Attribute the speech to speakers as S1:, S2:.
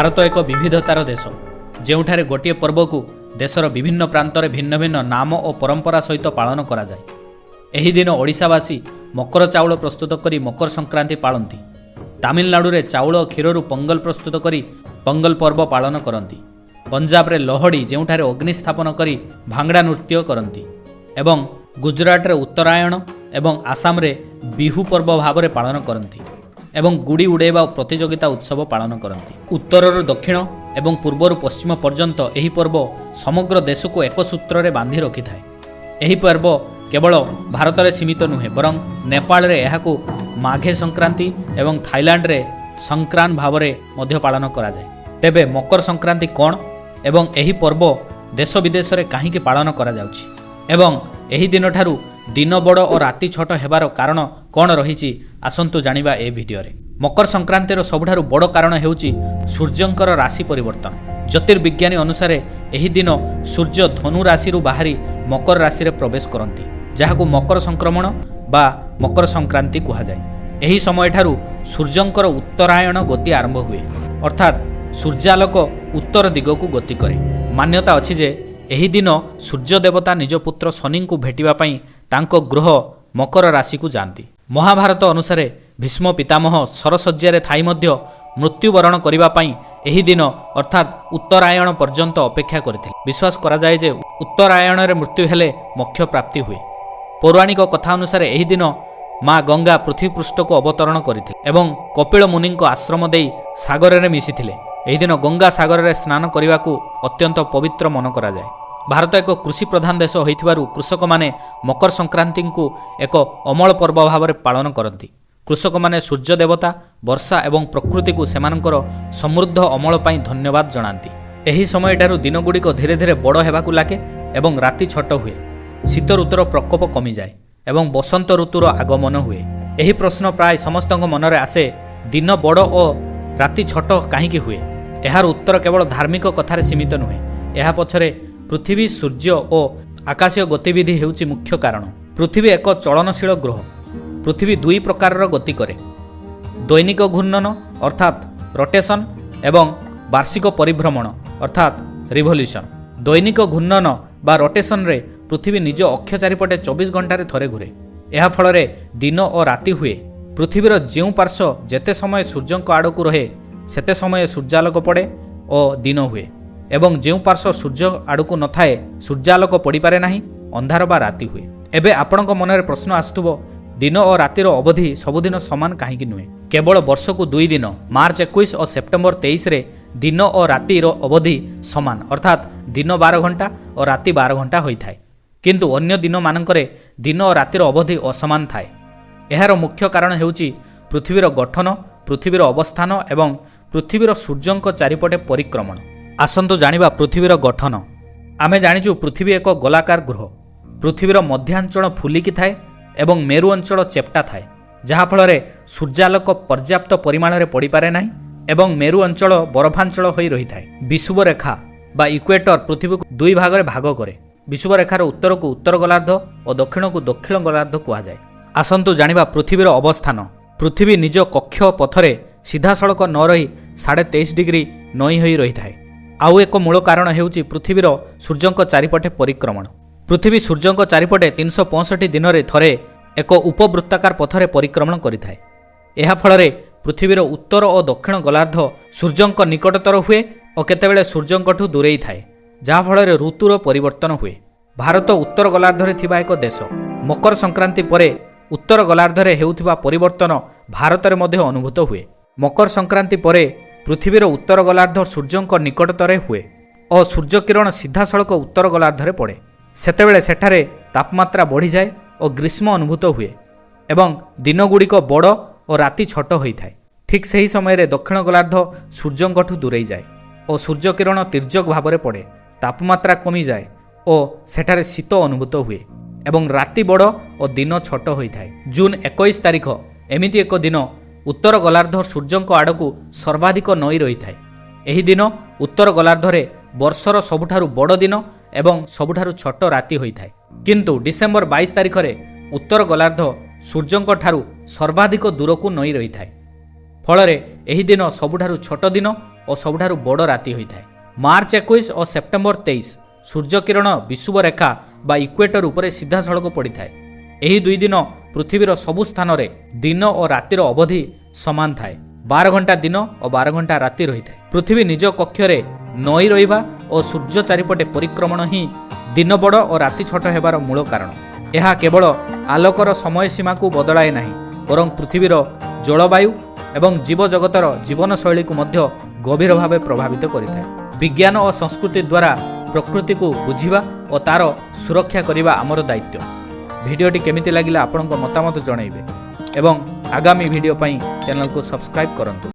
S1: भारत एक विविधतार देश ଯେଉଁଠାରେ ଗୋଟିଏ ପର୍ବକୁ ଦେଶର ବିଭିନ୍ନ ପ୍ରାନ୍ତରେ ଭିନ୍ନ ଭିନ୍ନ ନାମ ଓ ପରମ୍ପରା ସହିତ ପାଳନ କରାଯାଏ। ଏହି ଦିନ ଓଡ଼ିଶାବାସୀ ମକର ଚାଉଳ ପ୍ରସ୍ତୁତ କରି ମକର ସଂକ୍ରାନ୍ତି ପାଳନ୍ତି। ତାମିଲନାଡୁରେ ଚାଉଳ ଓ କ୍ଷୀରରୁ ପୋଙ୍ଗଲ ପ୍ରସ୍ତୁତ କରି ପୋଙ୍ଗଲ ପର୍ବ ପାଳନ କରନ୍ତି। ପଞ୍ଜାବରେ ଲୋହଡ଼ି ଯେଉଁଠାରେ ଅଗ୍ନି ସ୍ଥାପନ କରି ଭାଙ୍ଗଡ଼ା ନୃତ୍ୟ କରନ୍ତି ଏବଂ ଗୁଜରାଟରେ ଉତ୍ତରାୟଣ ଏବଂ ଆସାମରେ ବିହୁ ପର୍ବ ଭାବରେ ପାଳନ କରନ୍ତି ଏବଂ ଗୁଡ଼ି ଉଡ଼ାଇବା ପ୍ରତିଯୋଗିତା ଉତ୍ସବ ପାଳନ କରନ୍ତି। ଉତ୍ତରରୁ ଦକ୍ଷିଣ ଏବଂ ପୂର୍ବରୁ ପଶ୍ଚିମ ପର୍ଯ୍ୟନ୍ତ ଏହି ପର୍ବ ସମଗ୍ର ଦେଶକୁ ଏକ ସୂତ୍ରରେ ବାନ୍ଧି ରଖିଥାଏ। ଏହି ପର୍ବ କେବଳ ଭାରତରେ ସୀମିତ ନୁହେଁ ବରଂ ନେପାଳରେ ଏହାକୁ ମାଘେ ସଂକ୍ରାନ୍ତି ଏବଂ ଥାଇଲାଣ୍ଡରେ ସଂକ୍ରାନ୍ତ ଭାବରେ ମଧ୍ୟ ପାଳନ କରାଯାଏ। ତେବେ ମକର ସଂକ୍ରାନ୍ତି କ'ଣ ଏବଂ ଏହି ପର୍ବ ଦେଶ ବିଦେଶରେ କାହିଁକି ପାଳନ କରାଯାଉଛି ଏବଂ ଏହି ଦିନଠାରୁ ଦିନ ବଡ଼ ଓ ରାତି ଛୋଟ ହେବାର କାରଣ କ'ଣ ରହିଛି ଆସନ୍ତୁ ଜାଣିବା ଏ ଭିଡ଼ିଓରେ। ମକର ସଂକ୍ରାନ୍ତିର ସବୁଠାରୁ ବଡ଼ କାରଣ ହେଉଛି ସୂର୍ଯ୍ୟଙ୍କର ରାଶି ପରିବର୍ତ୍ତନ। ଜ୍ୟୋତିର୍ବିଜ୍ଞାନୀ ଅନୁସାରେ ଏହି ଦିନ ସୂର୍ଯ୍ୟ ଧନୁ ରାଶିରୁ ବାହାରି ମକର ରାଶିରେ ପ୍ରବେଶ କରନ୍ତି, ଯାହାକୁ ମକର ସଂକ୍ରମଣ ବା ମକର ସଂକ୍ରାନ୍ତି କୁହାଯାଏ। ଏହି ସମୟଠାରୁ ସୂର୍ଯ୍ୟଙ୍କର ଉତ୍ତରାୟଣ ଗତି ଆରମ୍ଭ ହୁଏ, ଅର୍ଥାତ୍ ସୂର୍ଯ୍ୟାଲୋକ ଉତ୍ତର ଦିଗକୁ ଗତି କରେ। ମାନ୍ୟତା ଅଛି ଯେ ଏହି ଦିନ ସୂର୍ଯ୍ୟ ଦେବତା ନିଜ ପୁତ୍ର ଶନିଙ୍କୁ ଭେଟିବା ପାଇଁ ତାଙ୍କ ଗୃହ ମକର ରାଶିକୁ ଯାଆନ୍ତି। ମହାଭାରତ ଅନୁସାରେ ଭୀଷ୍ମ ପିତାମହ ସରଶଯ୍ୟାରେ ଥାଇ ମଧ୍ୟ ମୃତ୍ୟୁବରଣ କରିବା ପାଇଁ ଏହି ଦିନ ଅର୍ଥାତ୍ ଉତ୍ତରାୟଣ ପର୍ଯ୍ୟନ୍ତ ଅପେକ୍ଷା କରିଥିଲେ। ବିଶ୍ୱାସ କରାଯାଏ ଯେ ଉତ୍ତରାୟଣରେ ମୃତ୍ୟୁ ହେଲେ ମୋକ୍ଷ ପ୍ରାପ୍ତି ହୁଏ। ପୌରାଣିକ କଥା ଅନୁସାରେ ଏହି ଦିନ ମା ଗଙ୍ଗା ପୃଥିବୀ ପୃଷ୍ଠକୁ ଅବତରଣ କରିଥିଲେ ଏବଂ କପିଳ ମୁନିଙ୍କ ଆଶ୍ରମ ଦେଇ ସାଗରରେ ମିଶିଥିଲେ। ଏହି ଦିନ ଗଙ୍ଗା ସାଗରରେ ସ୍ନାନ କରିବାକୁ ଅତ୍ୟନ୍ତ ପବିତ୍ର ମନେ କରାଯାଏ। ଭାରତ ଏକ କୃଷି ପ୍ରଧାନ ଦେଶ ହୋଇଥିବାରୁ କୃଷକମାନେ ମକର ସଂକ୍ରାନ୍ତିକୁ ଏକ ଅମଳ ପର୍ବ ଭାବରେ ପାଳନ କରନ୍ତି। କୃଷକମାନେ ସୂର୍ଯ୍ୟ ଦେବତା, ବର୍ଷା ଏବଂ ପ୍ରକୃତିକୁ ସେମାନଙ୍କର ସମୃଦ୍ଧ ଅମଳ ପାଇଁ ଧନ୍ୟବାଦ ଜଣାନ୍ତି। ଏହି ସମୟଠାରୁ ଦିନଗୁଡ଼ିକ ଧୀରେ ଧୀରେ ବଡ଼ ହେବାକୁ ଲାଗେ ଏବଂ ରାତି ଛୋଟ ହୁଏ। ଶୀତ ଋତୁର ପ୍ରକୋପ କମିଯାଏ ଏବଂ ବସନ୍ତ ଋତୁର ଆଗମନ ହୁଏ। ଏହି ପ୍ରଶ୍ନ ପ୍ରାୟ ସମସ୍ତଙ୍କ ମନରେ ଆସେ, ଦିନ ବଡ଼ ଓ ରାତି ଛୋଟ କାହିଁକି ହୁଏ? ଏହାର ଉତ୍ତର କେବଳ ଧାର୍ମିକ କଥାରେ ସୀମିତ ନୁହେଁ। ଏହା ପଛରେ ପୃଥିବୀ, ସୂର୍ଯ୍ୟ ଓ ଆକାଶୀୟ ଗତିବିଧି ହେଉଛି ମୁଖ୍ୟ କାରଣ। ପୃଥିବୀ ଏକ ଚଳନଶୀଳ ଗ୍ରହ। ପୃଥିବୀ ଦୁଇ ପ୍ରକାରର ଗତି କରେ, ଦୈନିକ ଘୂର୍ଣ୍ଣନ ଅର୍ଥାତ୍ ରୋଟେସନ୍ ଏବଂ ବାର୍ଷିକ ପରିଭ୍ରମଣ ଅର୍ଥାତ୍ ରିଭଲ୍ୟୁସନ୍। ଦୈନିକ ଘୂର୍ଣ୍ଣନ ବା ରୋଟେସନ୍ରେ ପୃଥିବୀ ନିଜ ଅକ୍ଷ ଚାରିପଟେ 24 ଘଣ୍ଟାରେ ଥରେ ଘୁରେ। ଏହା ଫଳରେ ଦିନ ଓ ରାତି ହୁଏ। ପୃଥିବୀର ଯେଉଁ ପାର୍ଶ୍ୱ ଯେତେ ସମୟ ସୂର୍ଯ୍ୟଙ୍କ ଆଡ଼କୁ ରହେ ସେତେ ସମୟ ସୂର୍ଯ୍ୟାଲୋକ ପଡ଼େ ଓ ଦିନ ହୁଏ ଏବଂ ଯେଉଁ ପାର୍ଶ୍ୱ ସୂର୍ଯ୍ୟ ଆଡ଼କୁ ନଥାଏ ସୂର୍ଯ୍ୟାଲୋକ ପଡ଼ିପାରେ ନାହିଁ, ଅନ୍ଧାର ବା ରାତି ହୁଏ। ଏବେ ଆପଣଙ୍କ ମନରେ ପ୍ରଶ୍ନ ଆସୁଥିବ, ଦିନ ଓ ରାତିର ଅବଧି ସବୁଦିନ ସମାନ କାହିଁକି ନୁହେଁ? କେବଳ ବର୍ଷକୁ 2 ଦିନ ମାର୍ଚ୍ଚ 21 ଓ ସେପ୍ଟେମ୍ବର 23ରେ ଦିନ ଓ ରାତିର ଅବଧି ସମାନ ଅର୍ଥାତ୍ ଦିନ 12 ଘଣ୍ଟା ଓ ରାତି 12 ଘଣ୍ଟା ହୋଇଥାଏ। କିନ୍ତୁ ଅନ୍ୟ ଦିନମାନଙ୍କରେ ଦିନ ଓ ରାତିର ଅବଧି ଅସମାନ ଥାଏ। ଏହାର ମୁଖ୍ୟ କାରଣ ହେଉଛି ପୃଥିବୀର ଗଠନ, ପୃଥିବୀର ଅବସ୍ଥାନ ଏବଂ ପୃଥିବୀର ସୂର୍ଯ୍ୟଙ୍କ ଚାରିପଟେ ପରିକ୍ରମଣ। ଆସନ୍ତୁ ଜାଣିବା ପୃଥିବୀର ଗଠନ। ଆମେ ଜାଣିଛୁ ପୃଥିବୀ ଏକ ଗୋଲାକାର ଗ୍ରହ। ପୃଥିବୀର ମଧ୍ୟାଞ୍ଚଳ ଫୁଲିକି ଥାଏ ଏବଂ ମେରୁ ଅଞ୍ଚଳ ଚେପ୍ଟା ଥାଏ, ଯାହାଫଳରେ ସୂର୍ଯ୍ୟାଲୋକ ପର୍ଯ୍ୟାପ୍ତ ପରିମାଣରେ ପଡ଼ିପାରେ ନାହିଁ ଏବଂ ମେରୁ ଅଞ୍ଚଳ ବରଫାଞ୍ଚଳ ହୋଇ ରହିଥାଏ। ବିଷୁବ ରେଖା ବା ଇକ୍ୱେଟର ପୃଥିବୀକୁ 2 ଭାଗରେ ଭାଗ କରେ। ବିଷୁବ ରେଖାର ଉତ୍ତରକୁ ଉତ୍ତର ଗୋଲାର୍ଦ୍ଧ ଓ ଦକ୍ଷିଣକୁ ଦକ୍ଷିଣ ଗୋଲାର୍ଦ୍ଧ କୁହାଯାଏ। ଆସନ୍ତୁ ଜାଣିବା ପୃଥିବୀର ଅବସ୍ଥାନ। ପୃଥିବୀ ନିଜ କକ୍ଷ ପଥରେ ସିଧାସଳଖ ନ ରହି 23.5 ଡିଗ୍ରୀ ନଇଁ ହୋଇ ରହିଥାଏ। ଆଉ ଏକ ମୂଳ କାରଣ ହେଉଛି ପୃଥିବୀର ସୂର୍ଯ୍ୟଙ୍କ ଚାରିପଟେ ପରିକ୍ରମଣ। ପୃଥିବୀ ସୂର୍ଯ୍ୟଙ୍କ ଚାରିପଟେ 365 ଦିନରେ ଥରେ ଏକ ଉପବୃତ୍ତାକାର ପଥରେ ପରିକ୍ରମଣ କରିଥାଏ। ଏହା ଫଳରେ ପୃଥିବୀର ଉତ୍ତର ଓ ଦକ୍ଷିଣ ଗୋଲାର୍ଦ୍ଧ ସୂର୍ଯ୍ୟଙ୍କ ନିକଟତର ହୁଏ ଓ କେତେବେଳେ ସୂର୍ଯ୍ୟଙ୍କଠୁ ଦୂରେଇ ଥାଏ, ଯାହାଫଳରେ ଋତୁର ପରିବର୍ତ୍ତନ ହୁଏ। ଭାରତ ଉତ୍ତର ଗୋଲାର୍ଦ୍ଧରେ ଥିବା ଏକ ଦେଶ। ମକର ସଂକ୍ରାନ୍ତି ପରେ ଉତ୍ତର ଗୋଲାର୍ଦ୍ଧରେ ହେଉଥିବା ପରିବର୍ତ୍ତନ ଭାରତରେ ମଧ୍ୟ ଅନୁଭୂତ ହୁଏ। ମକର ସଂକ୍ରାନ୍ତି ପରେ ପୃଥିବୀର ଉତ୍ତର ଗୋଲାର୍ଦ୍ଧ ସୂର୍ଯ୍ୟଙ୍କ ନିକଟତରେ ହୁଏ ଓ ସୂର୍ଯ୍ୟକିରଣ ସିଧାସଳଖ ଉତ୍ତର ଗୋଲାର୍ଦ୍ଧରେ ପଡ଼େ। ସେତେବେଳେ ସେଠାରେ ତାପମାତ୍ରା ବଢ଼ିଯାଏ ଓ ଗ୍ରୀଷ୍ମ ଅନୁଭୂତ ହୁଏ ଏବଂ ଦିନଗୁଡ଼ିକ ବଡ଼ ଓ ରାତି ଛୋଟ ହୋଇଥାଏ। ଠିକ୍ ସେହି ସମୟରେ ଦକ୍ଷିଣ ଗୋଲାର୍ଦ୍ଧ ସୂର୍ଯ୍ୟଙ୍କଠୁ ଦୂରେଇ ଯାଏ ଓ ସୂର୍ଯ୍ୟକିରଣ ତିର୍ଯ୍ୟକ ଭାବରେ ପଡ଼େ। ତାପମାତ୍ରା କମିଯାଏ ଓ ସେଠାରେ ଶୀତ ଅନୁଭୂତ ହୁଏ ଏବଂ ରାତି ବଡ଼ ଓ ଦିନ ଛୋଟ ହୋଇଥାଏ। ଜୁନ୍ 21 ତାରିଖ ଏମିତି ଏକ ଦିନ ଉତ୍ତର ଗୋଲାର୍ଦ୍ଧ ସୂର୍ଯ୍ୟଙ୍କ ଆଡ଼କୁ ସର୍ବାଧିକ ନଇଁ ରହିଥାଏ। ଏହି ଦିନ ଉତ୍ତର ଗୋଲାର୍ଦ୍ଧରେ ବର୍ଷର ସବୁଠାରୁ ବଡ଼ ଦିନ ଏବଂ ସବୁଠାରୁ ଛୋଟ ରାତି ହୋଇଥାଏ। କିନ୍ତୁ ଡିସେମ୍ବର 22 ତାରିଖରେ ଉତ୍ତର ଗୋଲାର୍ଦ୍ଧ ସୂର୍ଯ୍ୟଙ୍କ ଠାରୁ ସର୍ବାଧିକ ଦୂରକୁ ନଇଁ ରହିଥାଏ। ଫଳରେ ଏହି ଦିନ ସବୁଠାରୁ ଛୋଟ ଦିନ ଓ ସବୁଠାରୁ ବଡ଼ ରାତି ହୋଇଥାଏ। ମାର୍ଚ୍ଚ 21 ଓ ସେପ୍ଟେମ୍ବର 23 ସୂର୍ଯ୍ୟକିରଣ ବିଷୁବ ରେଖା ବା ଇକ୍ୱେଟର ଉପରେ ସିଧାସଳଖ ପଡ଼ିଥାଏ। ଏହି ଦୁଇ ଦିନ ପୃଥିବୀର ସବୁ ସ୍ଥାନରେ ଦିନ ଓ ରାତିର ଅବଧି ସମାନ ଥାଏ। 12 ଘଣ୍ଟା ଦିନ ଓ 12 ଘଣ୍ଟା ରାତି ରହିଥାଏ। ପୃଥିବୀ ନିଜ କକ୍ଷରେ ନଈ ରହିବା ଓ ସୂର୍ଯ୍ୟ ଚାରିପଟେ ପରିକ୍ରମଣ ହିଁ ଦିନ ବଡ଼ ଓ ରାତି ଛୋଟ ହେବାର ମୂଳ କାରଣ। ଏହା କେବଳ ଆଲୋକର ସମୟସୀମାକୁ ବଦଳାଏ ନାହିଁ, ବରଂ ପୃଥିବୀର ଜଳବାୟୁ ଏବଂ ଜୀବଜଗତର ଜୀବନଶୈଳୀକୁ ମଧ୍ୟ ଗଭୀର ଭାବେ ପ୍ରଭାବିତ କରିଥାଏ। ବିଜ୍ଞାନ ଓ ସଂସ୍କୃତି ଦ୍ୱାରା ପ୍ରକୃତିକୁ ବୁଝିବା ଓ ତାର ସୁରକ୍ଷା କରିବା ଆମର ଦାୟିତ୍ୱ। ଭିଡ଼ିଓଟି କେମିତି ଲାଗିଲା ଆପଣଙ୍କ ମତାମତ ଜଣାଇବେ ଏବଂ ଆଗାମୀ ଭିଡ଼ିଓ ପାଇଁ ଚ୍ୟାନେଲକୁ ସବସ୍କ୍ରାଇବ୍ କରନ୍ତୁ।